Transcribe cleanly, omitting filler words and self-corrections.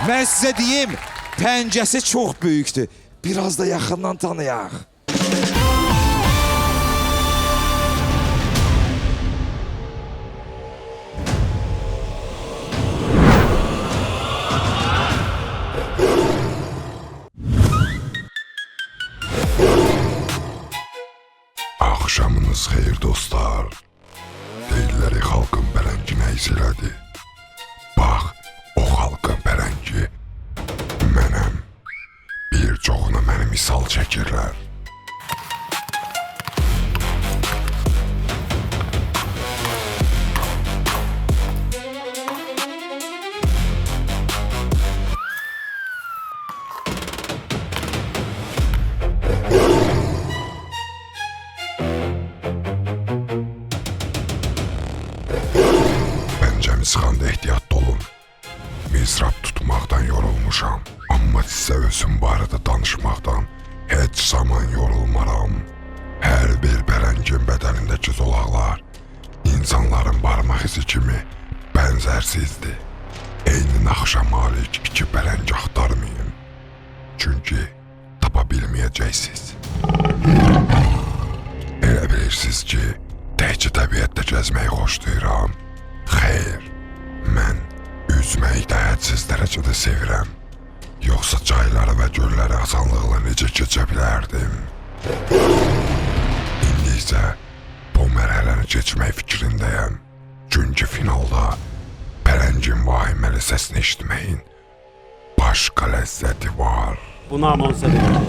Mən sizə deyim, pəncəsi çox böyükdür. Biraz da yaxından tanıyaq. Axşamınız xeyir dostlar. Deyirləri xalqın pələngi nə izlədi? Bax, o xalqın pələngi mənəm. Bir çoxuna məni misal çəkirlər. Pəncəmi sıxanda ehtiyatlı olun. Mizrab tutmaqdan yorulmuşam. Amma sizə özüm barədə danışmaqdan heç zaman yorulmaram. Hər bir pələngin bədənindəki zolaqlar insanların barmaq izi kimi bənzərsizdir. Eyni naxışa malik iki pələng axtarmayın. Çünki tapa bilməyəcəksiniz. Elə bilirsiniz ki, təkcə təbiətdə gəzməyi xoşlayıram. Xeyr, mən üzməyi də hədsiz dərəcədə sevirəm. Yoxsa çayları və gölləri asanlıqla necə keçə bilərdim? İndi isə bu mərhələni keçmək fikrindəyəm. Çünki finalda pələngin vahiməli səsini eşitməyin başqa ləzzəti var. Buna anons edelim.